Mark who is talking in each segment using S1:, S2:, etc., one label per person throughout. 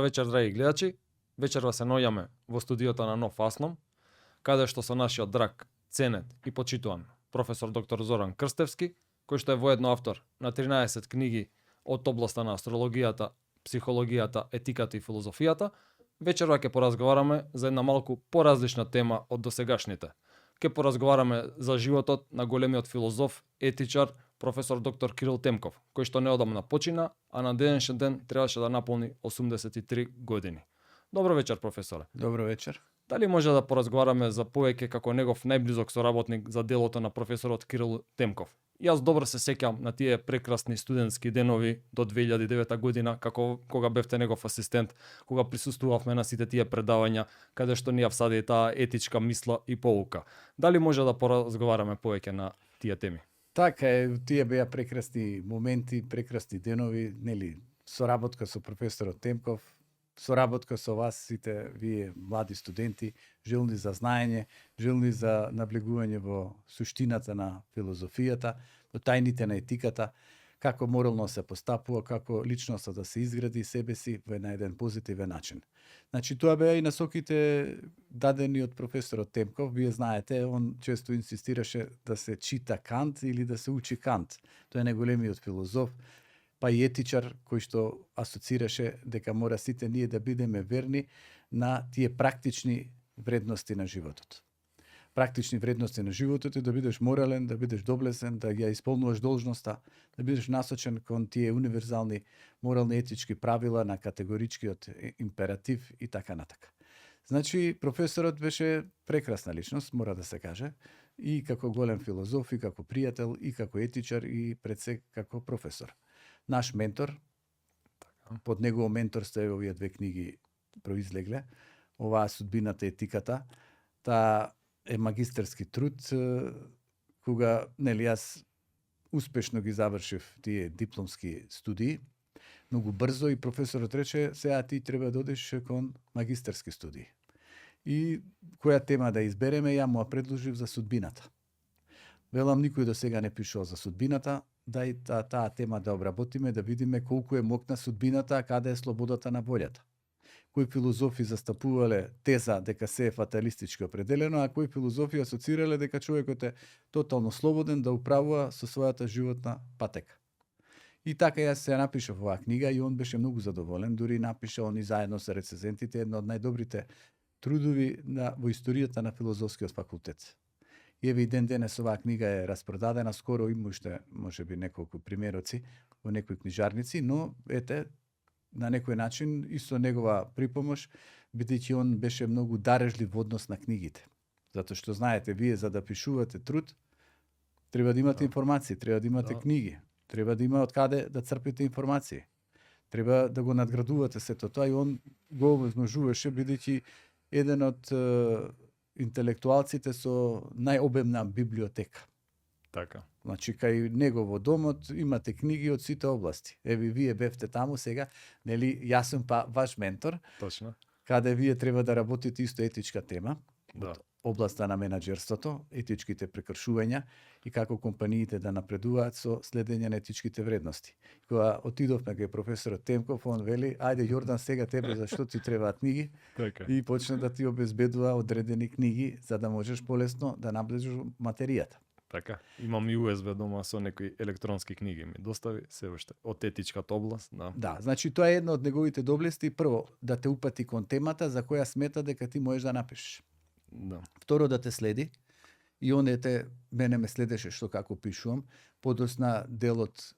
S1: вечер, драги гледачи. Вечерва се наоѓаме во студиото на Нов Асном, каде што со нашиот драг, ценет и почитуван професор доктор Зоран Крстевски, кој што е воедно автор на 13 книги од областа на астрологијата, психологијата, етиката и филозофијата, вечерва ќе поразговараме за една малку поразлична тема од досегашните. Ќе поразговараме за животот на големиот филозоф, етичар, професор доктор Кирил Темков, кој што неодамна почина, а на денешен ден требаше да наполни 83 години. Добро вечер, професоре.
S2: Добро вечер.
S1: Дали може да поразговараме за повеќе како негов најблизок соработник за делото на професорот Кирил Темков? Јас добро се сеќам на тие прекрасни студентски денови до 2009 година, кога бевте негов асистент, кога присуствувавме на сите тие предавања, каде што ни ја всади таа етичка мисла и поука. Дали може да поразговараме повеќе на тие теми?
S2: Така е, тие беа прекрасни моменти, прекрасни денови, нели, соработка со професорот Темков, соработка со вас сите вие млади студенти, желни за знаење, желни за наблегување во суштината на филозофијата, во тајните на етиката, како морално се постапува, како личноста да се изгради себе си во еден позитивен начин. Значи, тоа беа и насоките дадени од професорот Темков. Вие знаете, он често инсистираше да се чита Кант или да се учи Кант. Тој е најголемиот филозоф, па и етичар, кој што асоцираше дека мора сите ние да бидеме верни на тие практични вредности на животот. Практични вредности на животот е да бидеш морален, да бидеш доблесен, да ја исполнуваш должноста, да бидеш насочен кон тие универзални морални етички правила на категоричкиот императив и така натака. Значи, професорот беше прекрасна личност, мора да се каже, и како голем филозоф, и како пријател, и како етичар, и пред се како професор. Наш ментор, под негово менторство е овие две книги произлегле, оваа судбината етиката, таа е магистерски труд, кога, нели, јас успешно ги завршив тие дипломски студии, многу брзо, и професорот рече, сега ти треба да одиш кон магистерски студии. И која тема да избереме, ја му ја предложив за судбината. Велам, никој до сега не пишува за судбината, дај таа тема да обработиме, да видиме колку е мокна судбината, а каде е слободата на волјата. Кои филозофи застапувале теза дека се е фаталистички определено, а кои филозофи асоцирале дека човекот е тотално слободен да управува со својата животна патека. И така јас се напишав оваа книга и он беше многу задоволен, дури напиша он и заедно со рецензентите една од најдобрите трудови во историјата на филозофскиот факултет. И еве и ден денес оваа книга е распродадена, скоро има уште можеби неколку примероци во некои книжарници, но ете, на некој начин и со негова припомош, бидејќи он беше многу дарежлив во однос на книгите. Затоа што знаете, вие за да пишувате труд, треба да имате информации, треба да имате книги, треба да има од каде да црпите информации. Треба да го надградувате сето тоа, и он го овозможуваше, бидејќи еден од интелектуалците со најобемна библиотека.
S1: Така.
S2: Значи, кај него во домот имате книги од сите области. Еве, вие бевте таму сега, нели, јас сум па ваш ментор.
S1: Точно.
S2: Каде вие треба да работите исто етичка тема,
S1: Да.
S2: областа на менаџерството, етичките прекршувања и како компаниите да напредуваат со следење на етичките вредности. Кога отидовме кај професорот Темков, он вели, ајде Јордан, сега тебе зашто ти требаат книги?
S1: Така.
S2: И почна да ти обезбедува одредени книги за да можеш полесно да наблежиш материјата.
S1: Така. Имам и USB дома со некои електронски книги ми достави се уште од етичката област, да.
S2: Да, значи тоа е една од неговите доблести, прво да те упати кон темата за која смета дека ти можеш да напишеш.
S1: Да.
S2: Второ, да те следи. И он мене ме следеше што како пишувам, подосна делот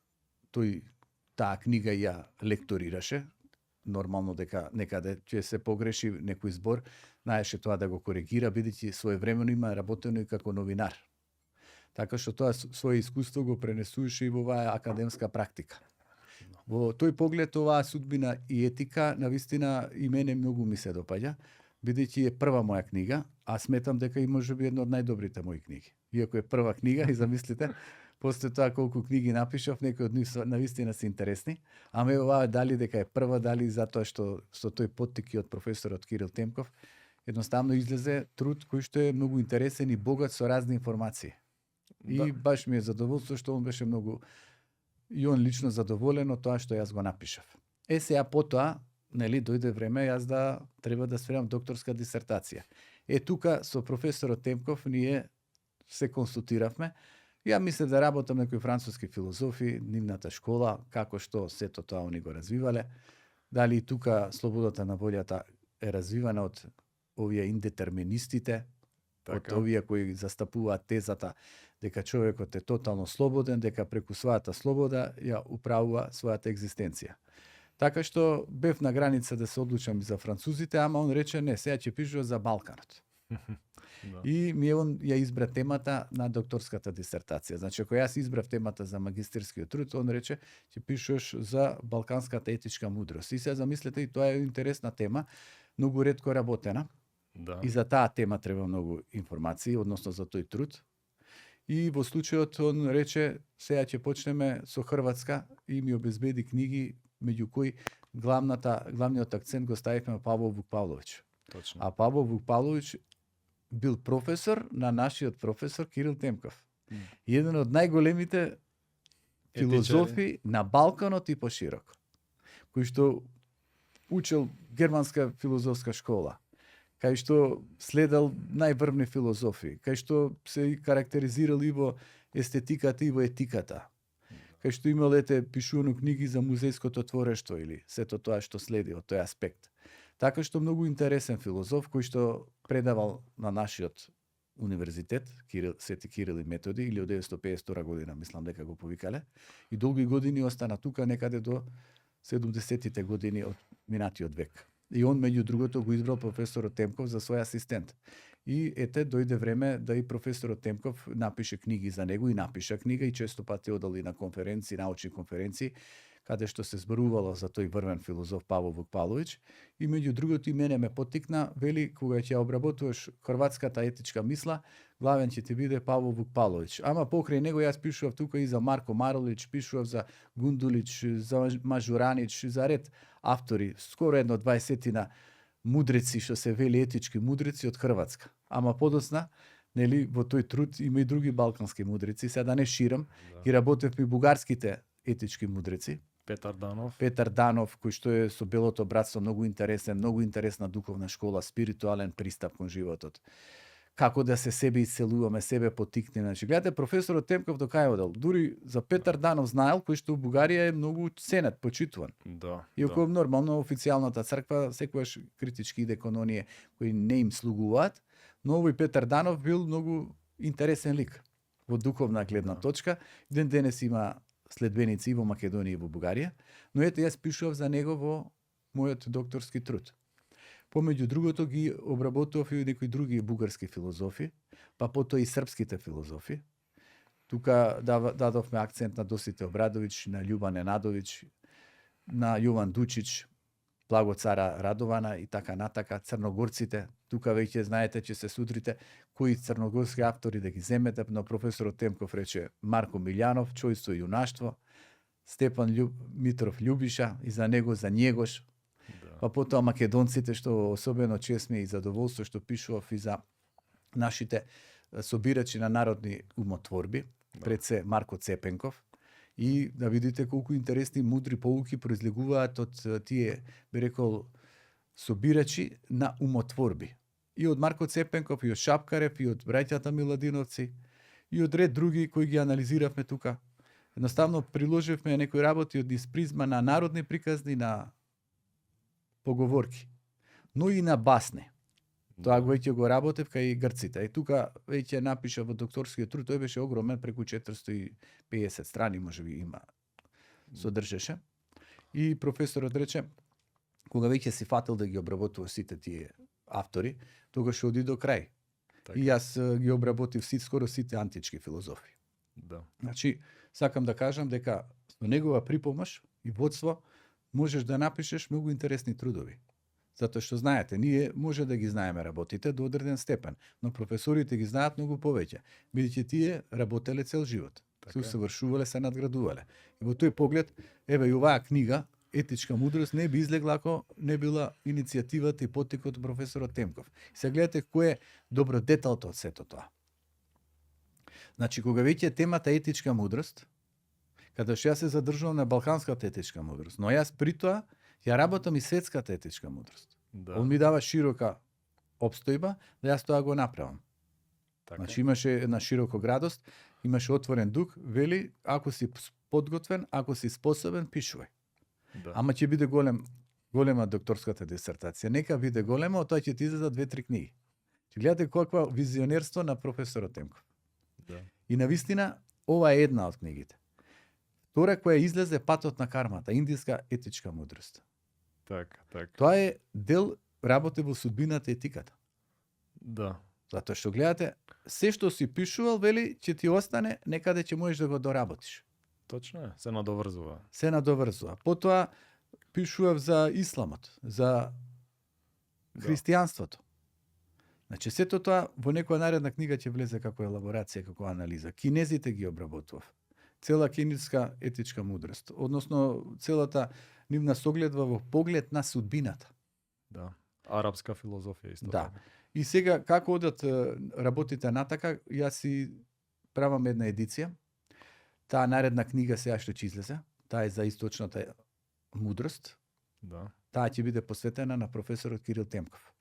S2: таа книга ја лекторираше, нормално дека некаде ќе се погреши некој збор, знаеше тоа да го коригира, бидејќи своевремено има работено и како новинар. Така што тоа своје искуство го пренесуваше и во оваа академска практика. Во тој поглед оваа судбина и етика навистина и мене многу ми се допаѓа, бидејќи е прва моја книга, а сметам дека и можеби една од најдобрите мои книги. Иако е прва книга, и замислите, после тоа колку книги напишав, некои од нив навистина се интересни, ама оваа дали дека е прва, дали затоа што со тој поттик од професорот Кирил Темков, едноставно излезе труд кој што е многу интересен и богат со разни информации. И баш ми е задоволство што он беше многу, и он лично задоволен од тоа што јас го напишав. Сега потоа, нели дојде време јас да треба да сферам докторска дисертација. Тука со професорот Темков ние се консултиравме. Ја мислев да работам некои француски филозофи, нивната школа, како што сето тоа они го развивале. Дали и тука слободата на волјата е развивана од овие индетерминистите, од овие кои застапуваат тезата дека човекот е тотално слободен, дека преку својата слобода ја управува својата екзистенција. Така што бев на граница да се одлучам за французите, ама он рече не, сега ќе пишува за Балканот.
S1: Да.
S2: И ми он ја избра темата на докторската дисертација. Значи, ако јас избрав темата за магистерскиот труд, он рече ќе пишуваш за балканската етичка мудрост. И се замислете, и тоа е интересна тема, многу ретко работена.
S1: Да.
S2: И за таа тема треба многу информации, односно за тој труд. И во случајот он рече, сега ќе почнеме со Хрватска и ми обезбеди книги, меѓу кои главниот акцент го ставивме на Павло Вукпавлович.
S1: Точно.
S2: А Павло Вукпавлович бил професор на нашиот професор Кирил Темков. И еден од најголемите филозофи на Балканот и пошироко. Кој што учел германска филозофска школа, кај што следел најврвни филозофи, кај што се карактеризирал и во естетиката и во етиката, кај што имал пишувано книги за музејското творештво или сето тоа што следи од тој аспект. Така што многу интересен филозоф кој што предавал на нашиот универзитет, Свети Кирил и Методи, или од 1952 година, мислам дека го повикале, и долги години остана тука некаде до 70-тите години од минатиот век. И он, меѓу другото, го избрал професорот Темков за свој асистент. И дојде време да и професорот Темков напише книги за него, и напиша книга, и често пати одал и на конференции, научни конференции, каде што се зборувало за тој врвен филозоф Павло Вукпалович. И меѓу другото и мене ме поттикна, вели, кога ќе обработуваш хрватската етичка мисла, главен ќе ти биде Павло Вукпалович. Ама покрај него јас пишував тука и за Марко Маролич, пишував за Гундулич, за Мажуранич, за ред автори, скоро едно 20-тина мудреци, што се вели етички мудреци од Хрватска. Ама подоцна, нели, во тој труд има и други балкански мудреци, сега да не ширам, ги работев и бугарските етички мудреци. Петар Данов, кој што е со Белото братство, многу интересна духовна школа, спиритуален пристап кон животот. Како да се себе исцелуваме, себе потикне. Значи, гледате, професорот Темков до кај одел. Дури за Петар Данов знаел, кој што у Бугарија е многу ценет, почитуван.
S1: Да.
S2: Иако нормално официјалната црква секогаш критички иде кон оние кои не им слугуваат, но овој Петар Данов бил многу интересен лик во духовна гледна точка. Ден денес има следбеници и во Македонија и во Бугарија, но јас пишував за него во мојот докторски труд. Помеѓу другото ги обработував и некои други бугарски филозофи, па потоа и српските филозофи. Тука дадовме акцент на Досите Обрадович, на Љуба Ненадович, на Јован Дучич, Благо Цара Радована и така натака, црногорците. Тука веќе знаете че се судрите кои црногорски автори да ги земете, но професорот Темков рече Марко Милјанов, Чојство и јунаштво, Степан Митров Љубиша и за него за Njegош. Па потоа македонците, што особено чест ми и задоволство што пишував и за нашите собирачи на народни умотворби, пред се Марко Цепенков. И да видите колку интересни мудри поуки произлегуваат од тие, би рекол, собирачи на умотворби. И од Марко Цепенков, и од Шапкарев, и од браќата Миладиновци, и од ред други кои ги анализиравме тука. Едноставно приложивме некои работи од низ призма на народни приказни, на поговорки, но и на басни. Тоа веќе го работев кај грците. И тука веќе напиша во докторскиот труд, тој беше огромен, преку 450 страни можеби има содржеше. И професорот рече, кога веќе си фатил да ги обработува сите тие автори, тогаш оди до крај.
S1: Така.
S2: И јас ги обработив скоро сите антички филозофи.
S1: Да.
S2: Значи, сакам да кажам дека со негова припомош и водство можеш да напишеш многу интересни трудови. Затоа што знаете, ние може да ги знаеме работите до одреден степен, но професорите ги знаат многу повеќе, бидејќи тие работеле цел живот. Се усавршувале, се надградувале. И во тој поглед, еве и оваа книга, Етичка мудрост, не би излегла ако не била иницијативата и поттикот од професорот Темков. И се гледате кој е добродетелот од сето тоа. Значи, кога веќе темата етичка мудрост, каде што јас се задржувам на балканската етичка мудрост, но јас при тоа Ја работам и светската етичка мудрост.
S1: Да.
S2: Он ми дава широка обстојба да јас тоа го направам.
S1: Така.
S2: Значи имаше една широка градост, имаше отворен дух, вели ако си подготвен, ако си способен, пишувај.
S1: Да.
S2: Ама ќе биде голема докторската дисертација. Нека биде голема, од тоа ќе ти излезат 2-3 книги. Ќе гледате каква визионерство на професорот Темков.
S1: Да.
S2: И навистина ова е една од книгите. Втора која излезе Патот на кармата, индиска етичка мудрост.
S1: Така.
S2: Тоа е дел работи во судбината и етиката.
S1: Да.
S2: Затоа што гледате, се што си пишувал, вели, ќе ти остане, некаде ќе можеш да го доработиш.
S1: Точно е, се надоврзува.
S2: Се надоврзува. Потоа пишував за исламот, за христијанството. Значи, сето тоа во некоја наредна книга ќе влезе како елаборација, како анализа. Кинезите ги обработував. Цела кинеска етичка мудрост. Односно, целата нивна согледва во поглед на судбината.
S1: Да. Арапска филозофија исто.
S2: Да.
S1: така.
S2: И сега, како одат работите натака, јас си правам една едиција. Таа наредна книга сега што ќе излезе, таа е за источната мудрост.
S1: Да.
S2: Таа ќе биде посветена на професорот Кирил Темков.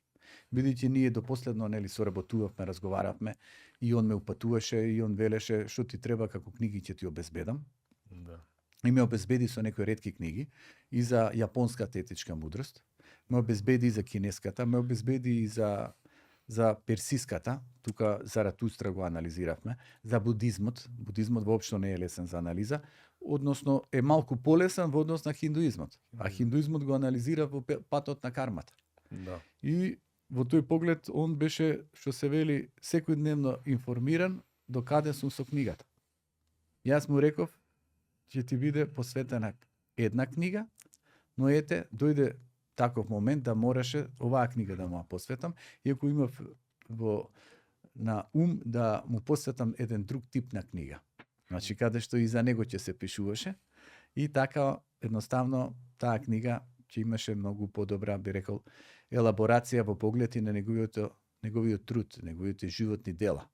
S2: Бидејќи ние до последно соработувавме, разговаравме, и он ме упатуваше, и он велеше што ти треба како книги ќе ти обезбедам.
S1: Да.
S2: И ме обезбеди со некои ретки книги и за јапонската етичка мудрост, ме обезбеди и за кинеската, ме обезбеди и за персиската, тука Заратустра го анализиравме, за будизмот. Будизмот воопшто не е лесен за анализа, односно е малку полесен во однос на хиндуизмот. А хиндуизмот го анализира во Патот на кармата.
S1: Да.
S2: И во тој поглед он беше, што се вели, секојдневно информиран до каде сум со книгата. Јас му реков, ќе ти биде посветена една книга, но ете, дојде таков момент да мораше оваа книга да му ја посветам, иако имав на ум да му посветам еден друг тип на книга. Значи, каде што и за него ќе се пишуваше, и така, едноставно, таа книга ќе имаше многу подобра, би рекол, елаборација во поглед и на неговиот труд, неговите животни дела.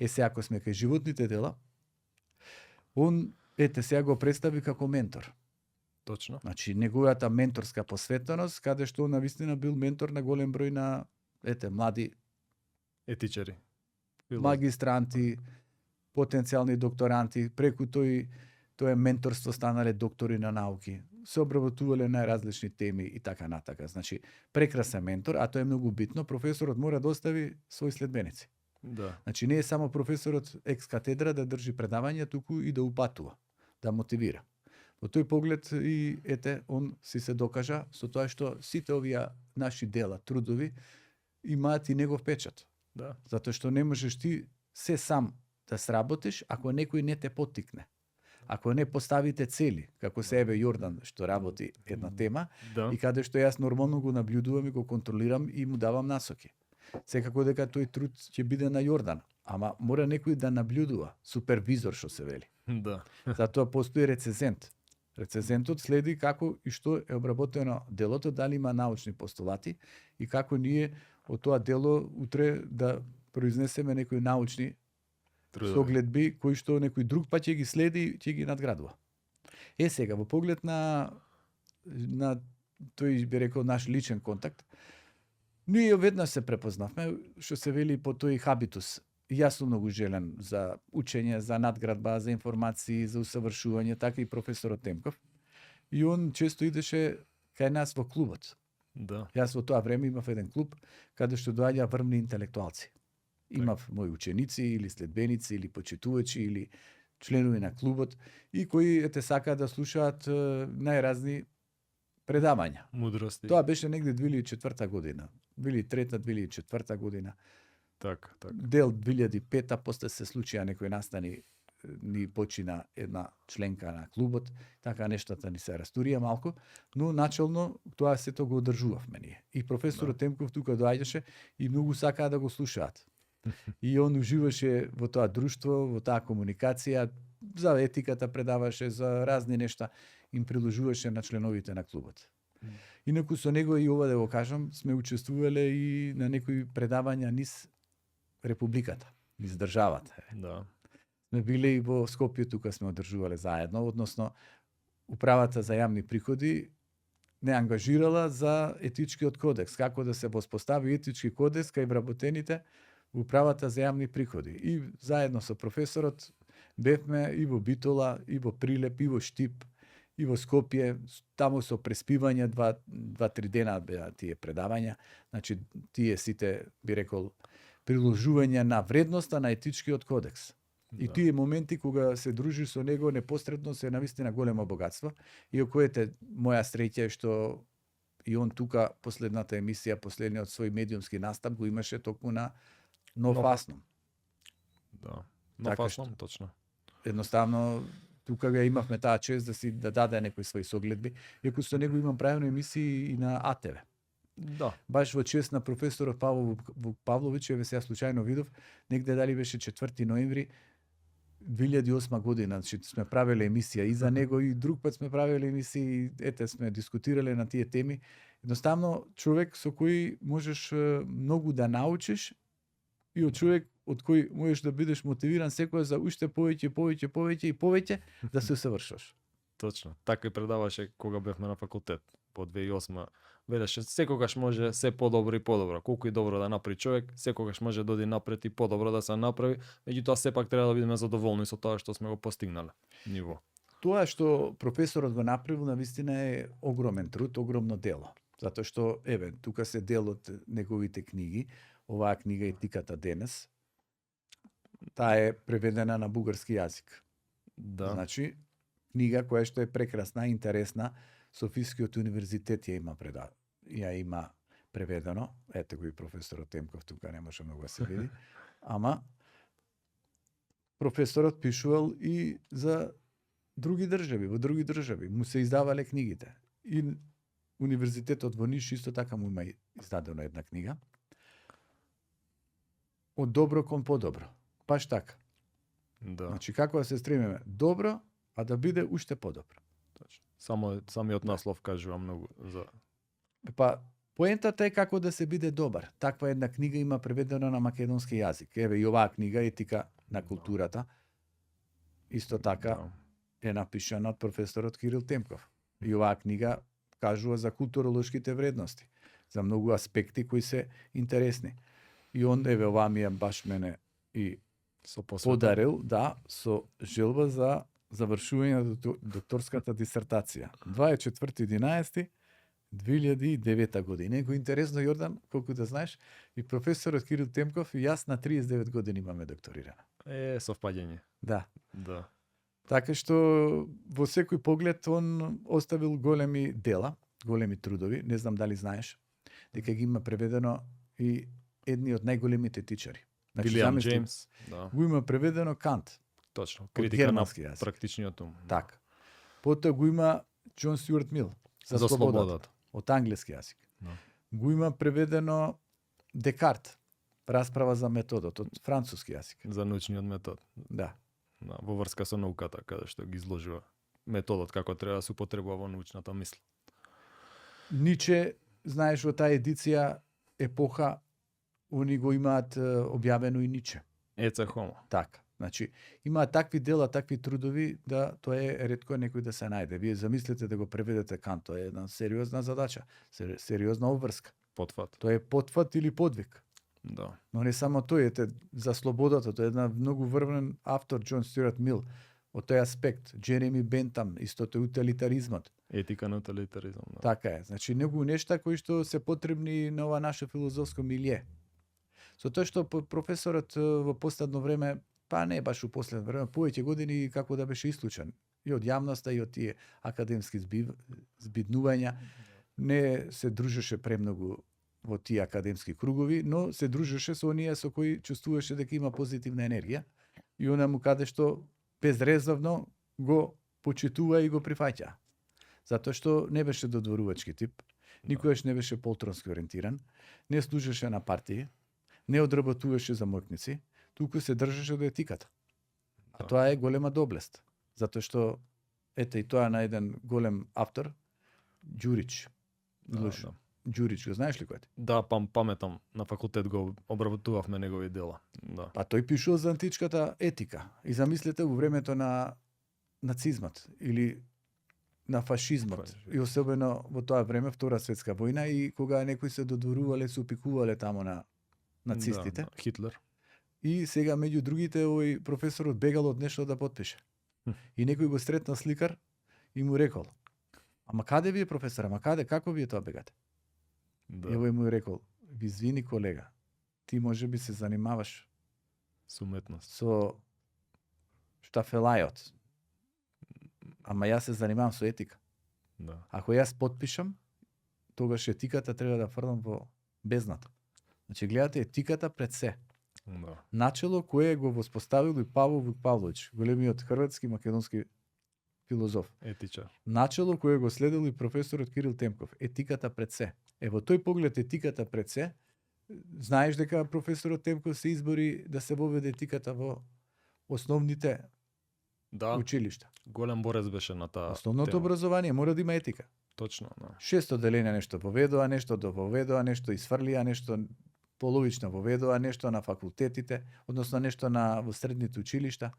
S2: Се, ако сме кај животните дела, он, сега го представи како ментор.
S1: Точно.
S2: Значи, неговата менторска посветеност, каде што он навистина бил ментор на голем број на, млади
S1: Етичари.
S2: магистранти, потенцијални докторанти, преку тој менторство станале доктори на науки, се обработувале најразлични теми и така натака. Значи, прекрасен ментор, а тоа е многу битно, професорот мора да остави своји следбеници.
S1: Да.
S2: Значи, не е само професорот екс катедра да држи предавања, туку и да упатува, да мотивира. Во тој поглед и он си се докажа со тоа што сите овие наши дела, трудови, имаат и негов печат.
S1: Да.
S2: Затоа што не можеш ти се сам да сработиш ако некој не те поттикне. Ако не поставите цели, како се Еве Јордан што работи една тема,
S1: Да.
S2: и каде што јас нормално го наблюдувам и го контролирам и му давам насоки. Секако дека тој труд ќе биде на Јордан, ама мора некој да наблюдува, супервизор што се вели.
S1: Да.
S2: Затоа постои рецензент. Рецензентот следи како и што е обработено делото, дали има научни постулати и како ние од тоа дело утре да произнесеме некои научни согледби кои што некој друг па ќе ги следи и ќе ги надградува. Сега во поглед на тој, би рекол, наш личен контакт, ние веднаш се препознавме, што се вели по тој хабитус. Јас сум многу желен за учење, за надградба, за информации, за усавршување, така и професорот Темков. И он често идеше кај нас во клубот.
S1: Да.
S2: Јас во тоа време имав еден клуб каде што доаѓа врвни интелектуалци. Имав мои ученици или следбеници или почитувачи или членови на клубот и кои сакаат да слушаат најразни предавања.
S1: Мудрости.
S2: Тоа беше негде 2004 година. 2003-2004 година.
S1: Така.
S2: Дел 2005-та, после се случија некои настани, ни почина една членка на клубот, така нештата ни се растурија малку, но начално тоа сето го одржувавме ние. И професорот Темков тука доаѓаше и многу сакаа да го слушаат. И он уживаше во тоа друштво, во таа комуникација, за етиката предаваше, за разни нешта им приложуваше на членовите на клубот. Инаку со него и ова да го кажам, сме учествувале и на некои предавања низ Републиката, низ државата.
S1: Да.
S2: Сме биле и во Скопје, тука сме одржувале заедно, односно Управата за јавни приходи не ангажирала за етичкиот кодекс, како да се воспостави етички кодекс кај вработените во управата за јавни приходи. И заедно со професорот бевме и во Битола, и во Прилеп, и во Штип, и во Скопје, таму со преспивање 2-3 дена беа тие предавања. Значи, тие сите, би рекол, приложување на вредноста на етичкиот кодекс. И тие моменти кога се дружиш со него непосредно се навистина големо богатство. И окојете моја среќа е што и он тука последната емисија, последниот свој медиумски настап го имаше токму на Нов Асном.
S1: Да. Нов Асном, точно.
S2: Едноставно тука го имавме таа чест да даде некои своји согледби, иако со него имам правено емисии и на АТВ.
S1: Да.
S2: Баш во чест на професорот Павло Павлович, еве сега случајно видов, негде дали беше 4 ноември 2008 година, значи сме правеле емисија и за него и друг пат сме правеле емисии, ете сме дискутирале на тие теми. Едноставно човек со кој можеш многу да научиш и од човек од кој можеш да бидеш мотивиран секој за уште повеќе да се усавршиш.
S1: Точно. Така и предаваше кога бевме на факултет по 2008. Велеше секогаш може се подобро и подобро. Колку и добро да направи човек, секогаш може да оди напред и подобро да се направи, меѓутоа сепак треба да бидеме задоволни со тоа што сме го постигнале ниво.
S2: Тоа што професорот го направил навистина е огромен труд, огромно дело. Затоа што еве, тука се дел од неговите книги. Оваа книга Етиката денес. Таа е преведена на бугарски јазик.
S1: Да.
S2: Значи, книга која што е прекрасна, интересна, Софискиот универзитет ја има преведено. Ете го и професорот Темков тука, не може многу да се види. Ама професорот пишувал и за други држави, во други држави. Му се издавале книгите. И универзитетот во Ниш исто така му има издадена една книга. Од добро кон подобро. Баш така.
S1: Да.
S2: Значи, како да се стремиме? Добро, а да биде уште подобро.
S1: Точно. Самиот наслов кажува многу за...
S2: Па, поентата е како да се биде добар. Таква една книга има преведена на македонски јазик. Еве и оваа книга Етика на културата исто така е напишана од професорот Кирил Темков. И оваа книга кажува за културолошките вредности, за многу аспекти кои се интересни. И он еве оваа ми е баш мене и подарил, да, со желба за завршување на докторската дисертација. 24.11.2009 година. Него интересно, Јордан, колку да знаеш, и професорот Кирил Темков и јас на 39 години имаме докторирано.
S1: Совпаѓање.
S2: Да.
S1: Да.
S2: Така што во секој поглед он оставил големи дела, големи трудови, не знам дали знаеш, дека ги има преведено и едни од најголемите етичари.
S1: Вилијам Џејмс, да.
S2: Го има преведено Кант.
S1: Точно, критика на
S2: јазик.
S1: практичниот ум.
S2: Така. Потоа го има Џон Стюарт Мил за слободата. Од англиски јазик.
S1: Да.
S2: Го има преведено Декарт, расправа за методот, од француски јазик.
S1: За научниот метод.
S2: Да.
S1: Да, во врска со науката, каде што ги изложува методот како треба да се употребува во научната мисла.
S2: Ниче, знаеш, во таа едиција епоха они го имаат објавено и Ниче.
S1: Еце хомо.
S2: Така. Значи, имаат такви дела, такви трудови, да тоа е ретко некој да се најде. Вие замислете да го преведете Кант, тоа е една сериозна задача, сериозна обврска.
S1: Потфат.
S2: Тоа е потфат или подвиг.
S1: Да.
S2: Но не само тој, ете, за слободата, тоа е една многу врвен автор, Џон Стюарт Мил, од тој аспект. Джереми Бентам, истото утилитаризмот.
S1: Етика на утилитаризам. Да.
S2: Така е. Значи, многу нешта кои што се потребни на ова наше филозофско милје. Со тоа што професорот во последно време, па не баш во последно време, повеќе години како да беше исклучен и од јавноста и од тие академски збиднувања, не се дружеше премногу во тие академски кругови, но се дружеше со оние со кои чувствуваше дека има позитивна енергија и онаму каде што безрезервно го почитува и го прифаќа. Затоа што не беше додворувачки тип, никогаш не беше полтронски ориентиран, не служеше на партии, не одработуваше за мојкници, туку се држеше до етиката. А тоа е голема доблест, затоа што ете и тоа на еден голем автор, Ѓурич. Ѓурич, го знаеш ли кој е?
S1: Да, паметам, на факултет го обработувавме негови дела. Да.
S2: Па тој пишува за античката етика. И замислете во времето на нацизмот или на фашизмот и особено во тоа време Втора светска војна и кога некои се додворувале, се упикувале таму на нацистите.
S1: Да, Хитлер.
S2: И сега меѓу другите овој професорот бегал од нешто да потпише. И некој го сретнал сликар и му рекол: "Ама каде ви е професор? Ама каде? Како ви е тоа бегате?"
S1: Да.
S2: И овој му рекол: "Извини колега, ти можеби се занимаваш
S1: Со уметност.
S2: со штафелајот. Ама јас се занимавам со етика.
S1: Да.
S2: Ако јас потпишам, тогаш етиката треба да фрлам во бездната." Значи гледате етиката пред се.
S1: Да.
S2: Начело кое го воспоставил и Павол Вук Павлович, големиот хрватски македонски филозоф.
S1: Етичар.
S2: Начело кое го следел и професорот Кирил Темков. Етиката пред се. Во тој поглед етиката пред се, знаеш дека професорот Темков се избори да се воведе етиката во основните
S1: Да.
S2: училишта.
S1: Голем борец беше на таа
S2: Основното
S1: тема.
S2: образование мора да има етика.
S1: Точно, да.
S2: 6 одделенија нешто воведоа, нешто дововедоа, нешто изфрлија, нешто половично воведоа, нешто на факултетите, односно нешто во средните училишта.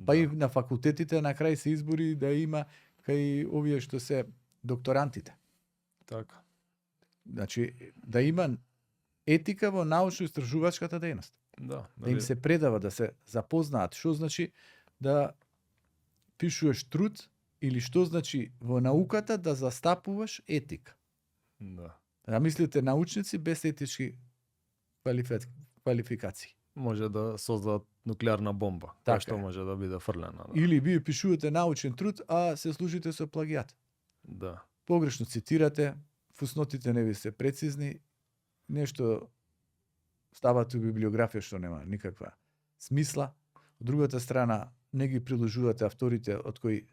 S2: Па
S1: Да.
S2: и на факултетите на крај се избори да има кај овие што се докторантите.
S1: Така.
S2: Значи да има етика во научно-истражувачката дејност.
S1: Да.
S2: Да им се предава, да се запознаат што значи да пишуваш труд или што значи во науката да застапуваш етика.
S1: Да.
S2: Да мислите научници без етички квалификации.
S1: Може да создадат нуклеарна бомба,
S2: Така
S1: која што
S2: е.
S1: може да биде фрлена. Да.
S2: Или вие пишувате научен труд, а се служите со плагијат.
S1: Да.
S2: Погрешно цитирате, фуснотите не ви се прецизни, нешто ставате у библиографија што нема никаква смисла. Од другата страна, не ги приложувате авторите од кои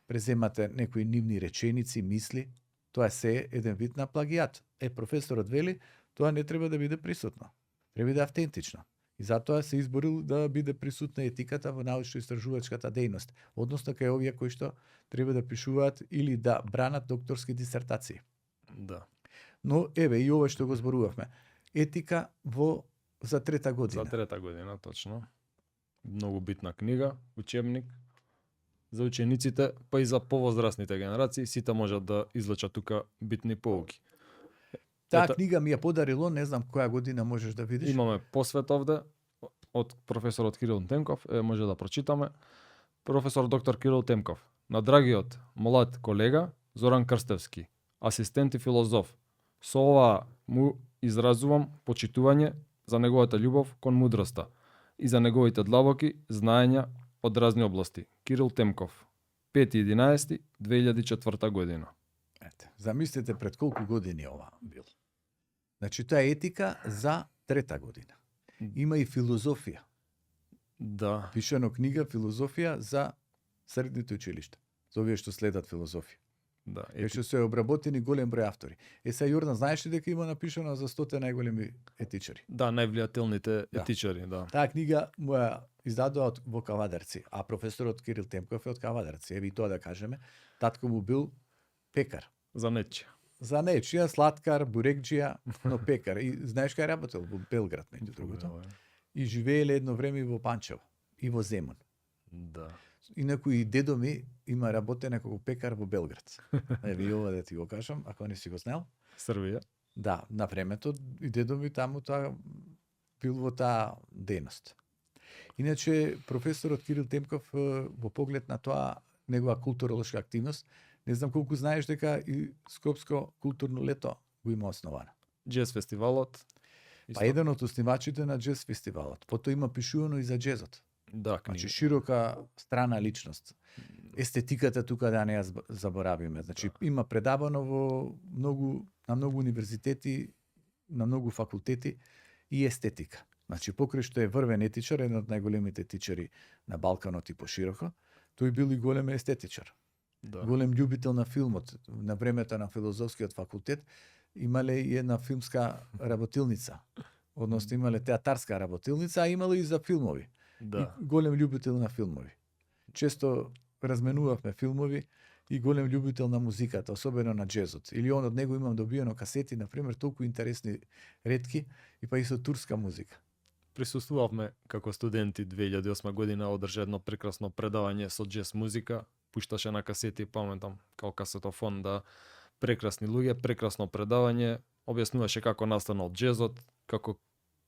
S2: преземате некои нивни реченици, мисли. Тоа е се еден вид на плагијат. Професорот вели, тоа не треба да биде присутно. Треба да биде автентично. И затоа се изборил да биде присутна етиката во научно-истражувачката дејност, односно кај овие кои што треба да пишуваат или да бранат докторски дисертации.
S1: Да.
S2: Но еве и ова што го зборувавме. Етика за трета година.
S1: За трета година, точно. Многу битна книга, учебник за учениците, па и за повозрастните генерации, сите можат да извлечат тука битни поуки.
S2: Таа
S1: Ета,
S2: книга ми ја подарило, не знам која година можеш да видиш.
S1: имаме посвет овде од професорот Кирил Темков, може да прочитаме. Професор доктор Кирил Темков, на драгиот млад колега Зоран Крстевски, асистент и филозоф. Со ова му изразувам почитување за неговата љубов кон мудроста и за неговите длабоки знаења од разни области. Кирил Темков, 5.11.2004 година.
S2: Ете, замислете пред колку години ова бил. Значи тоа е етика за трета година. Има и филозофија.
S1: Да,
S2: Пишано книга филозофија за средните училишта. За овие што следат филозофија.
S1: да.
S2: Што се обработени голем број автори. Сега Јордан, знаеш ли дека има напишано за 100 најголеми етичари?
S1: Да, највлијателните
S2: Да.
S1: етичари, да.
S2: Таа книга му ја издадоа во Кавадарци, а професорот Кирил Темков е од Кавадарци. Еви тоа да кажеме, татко му бил пекар.
S1: За нечија.
S2: За нечија, сладкар, бурекџија, но пекар. И знаеш кај работел? Во Белград, меѓу другото. И живееле едно време и во Панчево, и во Земун.
S1: Да.
S2: Инаку и дедо ми има работен како пекар во Белград. Еви ова да ти го кажам, ако не си го знаел.
S1: Србија.
S2: Да, на времето и дедо ми таму тоа бил во таа дејност. Иначе професорот Кирил Темков во поглед на тоа негова културолошка активност, не знам колку знаеш дека и Скопско културно лето го има основано.
S1: Джез фестивалот.
S2: Па еден од основачите на джез фестивалот. Потоа има пишувано и за джезот.
S1: Да,
S2: Значи
S1: книга.
S2: широка страна личност. Естетиката тука да не ја заборавиме. Значи има предавано на многу универзитети, на многу факултети и естетика. Значи покрај што е врвен етичар, еден од најголемите етичари на Балканот и пошироко, тој бил и голем естетичар.
S1: Да.
S2: Голем љубител на филмот. На времето на филозофскиот факултет имале и една филмска работилница. Односно имале театарска работилница, а имало и за филмови.
S1: Да.
S2: И голем љубител на филмови. Често разменувавме филмови и голем љубител на музиката, особено на джезот. Или он од него имам добиено касети, например, толку интересни ретки и па и со турска музика.
S1: Присуствувавме како студенти 2008 година, одржа едно прекрасно предавање со джез музика пушташе на касети, паметам, као касетофон, да, прекрасни луѓе, прекрасно предавање, објаснуваше како настанал џезот, како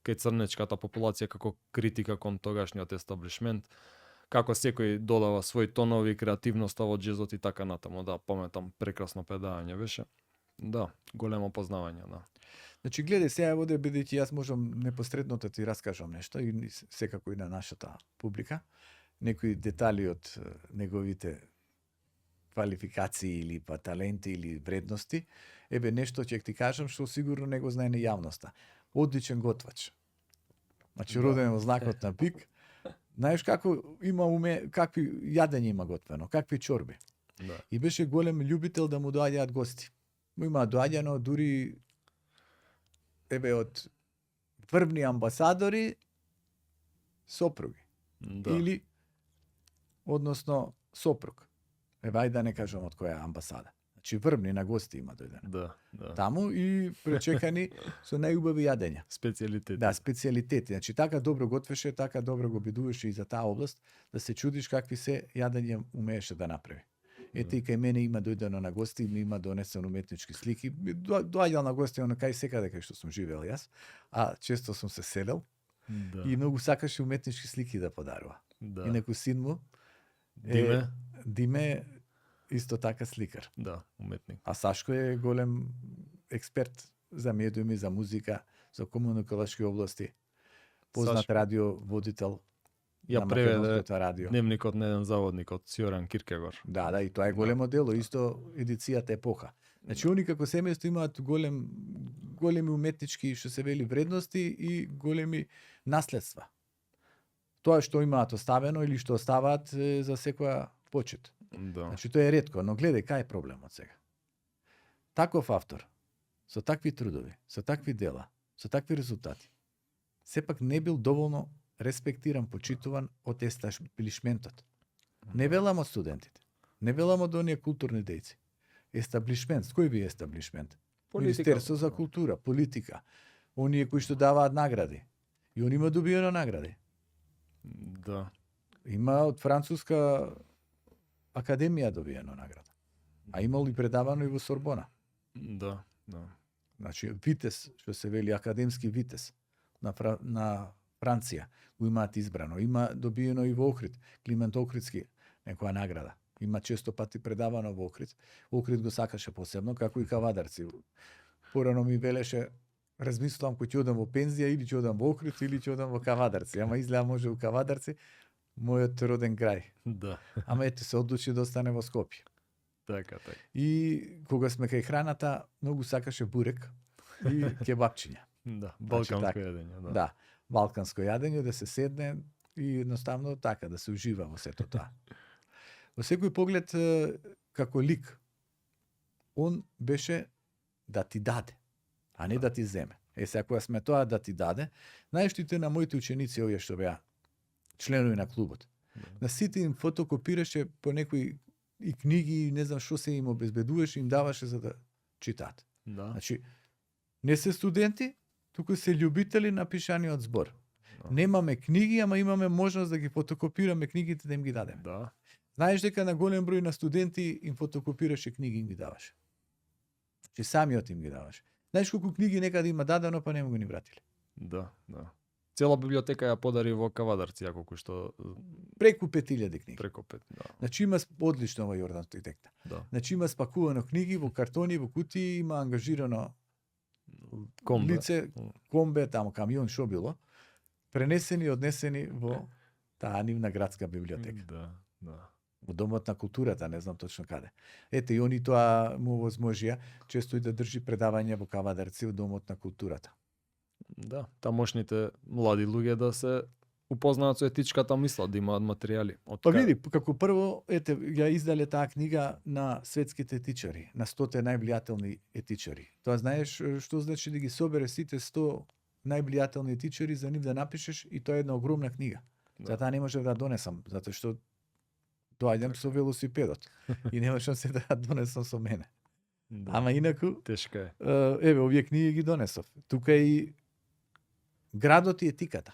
S1: кај црнечката популација, како критика кон тогашниот естаблишмент, како секој додава свои тонови, креативноста во џезот и така натаму, да, паметам, прекрасно предавање беше. Да, големо познавање, да.
S2: Значи, гледај, сега воде, бидејќи јас можам непосредно да ти раскажам нешто, и секако и на нашата публика, некои детали од неговите квалификации или па таленти или вредности, нешто ќе ти кажам што сигурно не го знае ни јавноста. Одличен готвач. Значи, роден во знакот на пик. Знаеш како има какви јадење има готвено, какви чорби.
S1: Да.
S2: И беше голем љубител да му доаѓаат гости. Му има доаѓано дури од врвни амбасадори сопруги.
S1: Да.
S2: Или односно сопруг. Ајде да не кажам од која амбасада. Значи врвни на гости има дојдено.
S1: Да, да.
S2: Таму и пречекани со најубави јадења.
S1: Специјалитети.
S2: Да, специјалитети. Значи така добро готвеше, така добро го бидуваше и за таа област, да се чудиш какви се јадења умееше да направи. Ете и кај мене има дојдено на гости, има донесено уметнички слики. Доаѓал на гости на кај секаде кај што сум живеел јас, а често сум се селел.
S1: Да.
S2: И многу сакаше уметнички слики да подарува.
S1: Да.
S2: И некој син му Диме исто така сликар.
S1: Да, уметник.
S2: А Сашко е голем експерт за медиуми, за музика, за комуниколошки области. Познат
S1: Сашко
S2: радиоводител
S1: ја
S2: на
S1: преведе
S2: македонското радио.
S1: Дневникот на еден заводник од Сјоран Киркегор.
S2: Да, и тоа е големо дело, исто едицијата епоха. Значи, они како семејство имаат големи уметнички, што се вели, вредности и големи наследства. Тоа што имаат оставено или што оставаат за секоја почет.
S1: Да.
S2: Значи, тоа е ретко, но гледај, кај е проблемот сега? Таков автор, со такви трудови, со такви дела, со такви резултати, сепак не бил доволно респектиран, почитуван од естаблишментот. Не велам од студентите, не велам од оние културни дејци. Естаблишмент, кој би естаблишмент? Министерство за култура, политика, оние кои што даваат награди. И они има добиено награди.
S1: Да.
S2: Има од Француска академија добиено награда. А имало и предавано и во Сорбона.
S1: Да, да.
S2: Значи, Витес, што се вели академски Витес на Франција, го имаат избрано. Има добиено и во Охрид, Климент Охридски, некоја награда. Има често пати предавано во Охрид. Охрид го сакаше посебно, како и Кавадарци. Порано ми велеше, размислувам кој ќе одам во пензија, или ќе одам во Охрид, или ќе одам во Кавадарци. Ама изгледа може во Кавадарци, мојот роден крај.
S1: Да.
S2: Ама ете се одлучи да остане во Скопје.
S1: Така.
S2: И кога сме кај храната, многу сакаше бурек и кебапчиња.
S1: Да, балканско
S2: така.
S1: јадење, да.
S2: Да, балканско јадење, да се седне и едноставно така, да се ужива во сето тоа. Во секој поглед, како лик, он беше да ти даде, а не да ти земе. Сега, кога сме тоа да ти даде, најштите на моите ученици, овие што беа членови на клубот, на сите им фотокопираше по некои и книги, и не знам што се им обезбедуваше, им даваше за да читаат.
S1: Да.
S2: Значи, не се студенти, туку се љубители на пишаниот збор. Немаме книги, ама имаме можност да ги фотокопираме книгите да им ги дадеме.
S1: Да.
S2: Знаеш дека на голем број на студенти им фотокопираше книги и им ги даваше. Че самиот им ги даваше. Знаеш колку книги некаде има дадено, па нема го ни вратиле.
S1: Да, да. Цела библиотека ја подари во Кавадарци, ако кој што
S2: Преку 5000 книги.
S1: преку 5, да.
S2: Значи има одлично во Јордан архитекта.
S1: Да.
S2: Значи има спакувано книги во картони, во кутии, има ангажирано
S1: Комбе.
S2: лице, комбе, таму камион, шо било, пренесени и однесени во таа нивна градска библиотека.
S1: Да, да.
S2: Во Домот на културата, не знам точно каде. Ете, и они тоа му возможија често и да држи предавања во Кавадарци во Домот на културата.
S1: Да, тамошните млади луѓе да се упознаат со етичката мисла, да имаат материјали.
S2: Па види, како прво, ете, ја издале таа книга на светските етичари, на 100 највлијателни етичари. Тоа знаеш што значи да ги собере сите 100 највлијателни етичари за нив да напишеш, и тоа е една огромна книга.
S1: Да.
S2: Затоа не можев да донесам, затоа што доаѓам со велосипедот и не можам се да ја донесам со мене.
S1: Да.
S2: Ама инаку,
S1: Тешка е.
S2: еве, овие книги ги донесов. Тука и Градот и етиката.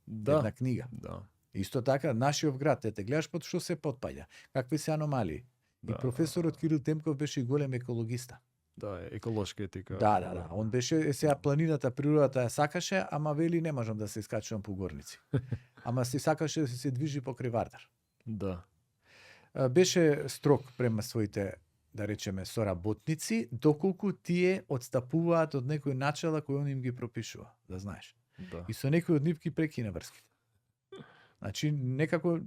S1: Да.
S2: Една книга.
S1: Да.
S2: Исто така, нашиот град, ете, гледаш под што се потпаѓа, какви се аномалии. И
S1: Да,
S2: професорот Кирил Темков беше и голем екологиста.
S1: Да, еколошка етика.
S2: Да. Он беше, сега планината, природата ја сакаше, ама вели не можам да се искачувам по горници. Ама се сакаше да се движи покрај Вардар.
S1: Да.
S2: Беше строг према своите, да речеме, соработници, доколку тие одстапуваат од некои начала кои он им ги пропишува, да знаеш.
S1: Да.
S2: И со некои од нив ги прекина врските. Значи, некако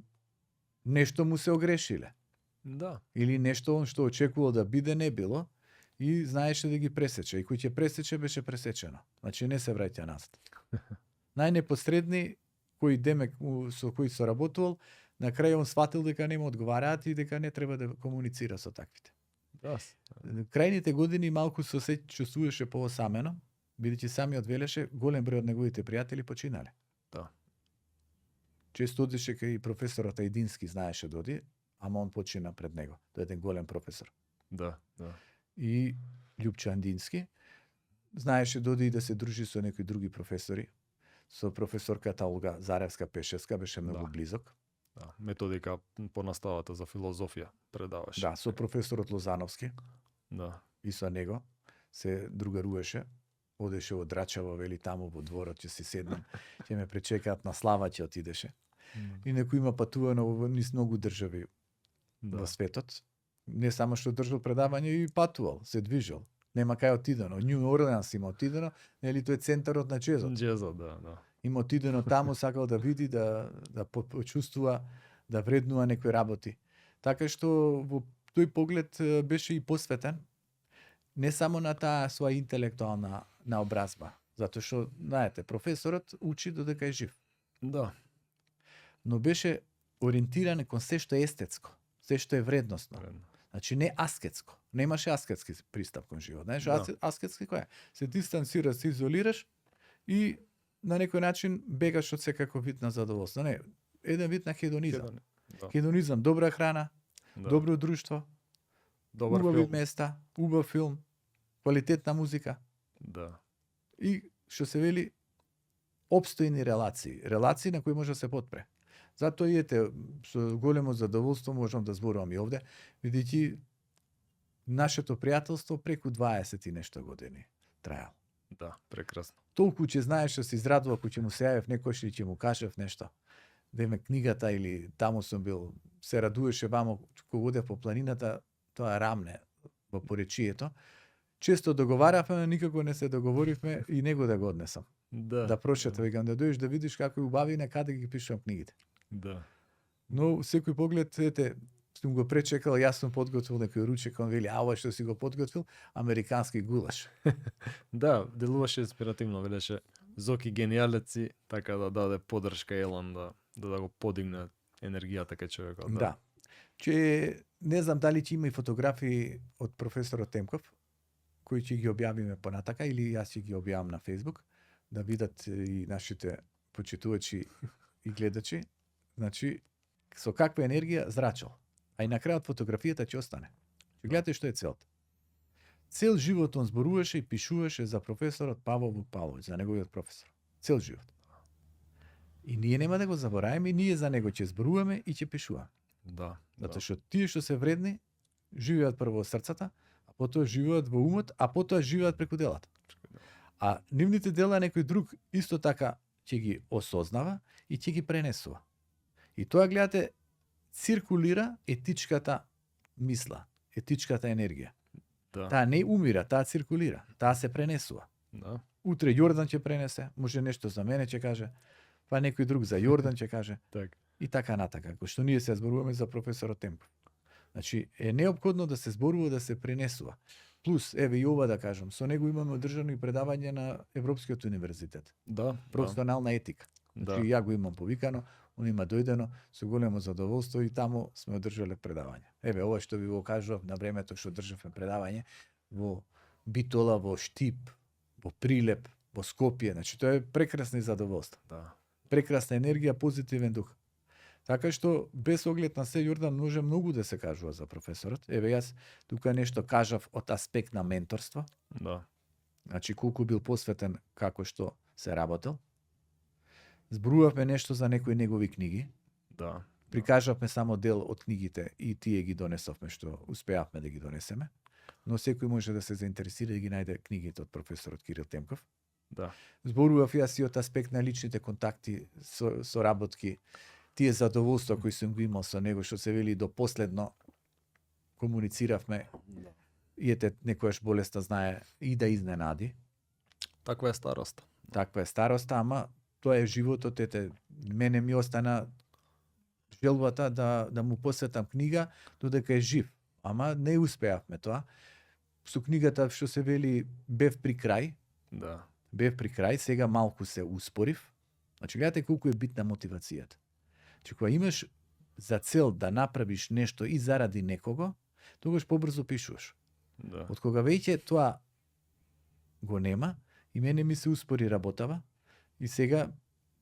S2: нешто му се огрешиле.
S1: Да.
S2: Или нешто он што очекувал да биде не било и знаеше да ги пресече. И кој ќе пресече, беше пресечено. Значи, не се враќа назад. Најнепосредни, кои демек со кои соработувал, на крај он сватил дека не му одговараат и дека не треба да комуницира со таквите.
S1: Да.
S2: Крајните години малку се чувствуваше поосамено, бидејќи самиот велеше, голем број од неговите пријатели починале.
S1: Да.
S2: Често одеше кај професорот Ајдински, знаеше да оди, ама он почина пред него. Тој е еден голем професор.
S1: Да.
S2: И Љупчо Андински знаеше да оди и да се дружи со некои други професори. Со професорката Олга Заревска-Пешевска беше многу близок.
S1: Да. Методика по наставата за филозофија предаваше.
S2: Да, со професорот Лозановски
S1: Да.
S2: и со него се другаруваше. Одеше од Драчево, вели таму во дворот, ќе си седнам, ќе ме пречекаат на слава, ќе отидеше. И некој има патувано во низ многу држави во светот. Не само што држал предавање, и патувал, се движел. Нема кај отидено. Нью Орлеанс има отидено, нели тој е центарот на джезот.
S1: Джезот, да.
S2: Има отидено таму, сакал да види, да почувствува, да вреднува некои работи. Така што во тој поглед беше и посветен не само на таа своја интелектуална наобразба, затоа што, знаете, професорот учи додека е жив.
S1: Да.
S2: Но беше ориентиран кон се што е естетско, се што е вредносно. Значи не аскетско. Немаше аскетски пристап кон живот. Знаеш, аскетски кој е? Се дистанцираш, се изолираш и на некој начин бегаш од секако вид на задоволство. Не, еден вид на хедонизам. Хедонизам, добра храна, добро друштво, убави места, убав филм, квалитетна музика.
S1: Да.
S2: И што се вели опстојни релации, релации на кои може да се потпре. Затоа и ете, со големо задоволство можам да зборувам и овде, бидејќи нашето пријателство преку 20 и нешто години трајало.
S1: Да, прекрасно.
S2: Толку ќе знаеш да се израдува кој ќе му се јавев некојаш или ќе му кажев нешто. Да име книгата или таму сум бил, се радуваше вамо кога одев по планината, тоа рамне во поречието. Често договаравме, никако не се договоривме и него да го однесам. Да прошетам, викам да дојдеш да видиш како е убави на каде ги пишувам книгите.
S1: Да.
S2: Но секој поглед, ете, сум го пречекал, јас сум подготвил некој ручек, он вели, ова што си го подготвил, американски гулаш.
S1: Да, делуваше инспиративно, велеше Зоки генијалеци, така да даде поддршка Елан да го подигне енергијата кај човекот.
S2: Да. Че не знам дали ќе има и фотографии од професорот Темков, кои ќе ги објавиме понатака или јас ќе ги објавам на Facebook, да видат и нашите почитувачи и гледачи. Значи, со каква енергија зрачал. А и на крајот фотографијата ќе остане. Ќе гледате што е целта. Цел живот он зборуваше и пишуваше за професорот Павол Вукпаловиќ, за неговиот професор. Цел живот. И ние нема да го забораваме, и ние за него ќе зборуваме и ќе пишуваме.
S1: Да.
S2: Затоа што тие што се вредни, живеат прво во срцата, а потоа живеат во умот, а потоа живеат преку делата. А нивните дела некој друг исто така ќе ги осознава и ќе ги пренесува. И тоа, гледате, циркулира етичката мисла, етичката енергија.
S1: Да.
S2: Таа не умира, таа циркулира, таа се пренесува.
S1: Да.
S2: Утре Јордан ќе пренесе, може нешто за мене ќе каже, па некој друг за Јордан ќе каже.
S1: Так.
S2: И така натака, кој што ние се зборуваме за професорот Темпов. Значи, е неопходно да се зборува, да се пренесува. Плюс, еве и ова да кажам, со него имаме одржано и предавање на Европскиот универзитет.
S1: Да.
S2: Професионална етика. Значи, ја го имам повикано, он има дојдено со големо задоволство и таму сме одржале предавање. Еве, ова што ви го кажував на времето што државме предавање во Битола, во Штип, во Прилеп, во Скопје, значи тоа е прекрасно задоволство.
S1: Да.
S2: Прекрасна енергија, позитивен дух. Така што без оглед на се, Јордан, може многу да се кажува за професорот. Еве јас тука нешто кажав од аспект на менторство.
S1: Да.
S2: Значи колку бил посветен како што се работел. Зборувавме нешто за некои негови книги,
S1: Да.
S2: Прикажавме само дел од книгите и тие ги донесовме што успеавме да ги донесеме. Но секој може да се заинтересира и ги најде книгите од професорот Кирил Темков.
S1: Да.
S2: Зборував јас и од аспект на личните контакти, соработки, тие задоволства кои сум го имал со него, што се вели до последно комунициравме. И ете, некојаш болеста знае и да изненади.
S1: Таква е староста.
S2: Таква е староста, ама тоа е животот, ете, мене ми остана желбата да му посветам книга додека е жив. Ама не успеавме тоа. Со книгата, што се вели, бев при крај.
S1: Да.
S2: Бев при крај, сега малку се успорив. Значи, гледате колку е битна мотивацијата. Значи, кога имаш за цел да направиш нешто и заради некого, тогаш побрзо пишуваш.
S1: Да.
S2: Од кога веќе тоа го нема, и мене ми се успори работава, и сега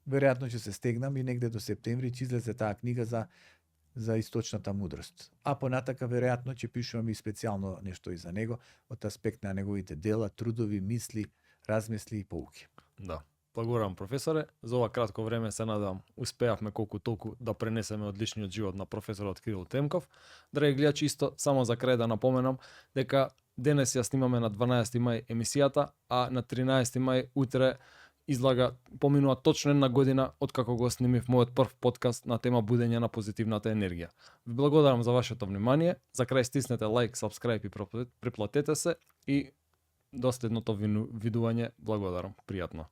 S2: веројатно ќе се стегнам и негде до септември ќе излезе таа книга за источната мудрост. А понатака веројатно ќе пишувам и специјално нешто и за него, од аспект на неговите дела, трудови, мисли, размисли и поуки.
S1: Да. Благодарам, професоре. За ова кратко време се надевам успеавме колку толку да пренесеме од личниот живот на професорот Кирил Темков. Драги гледачи, исто само за крај да напоменам дека денес ја снимаме на 12 мај емисијата, а на 13 мај утре излага, поминува точно една година од како го снимив мојот прв подкаст на тема будење на позитивната енергија. Ви благодарам за вашето внимание. За крај стиснете лайк, сабскрајб и преплатете се и до следното видување. Благодарам. Пријатно.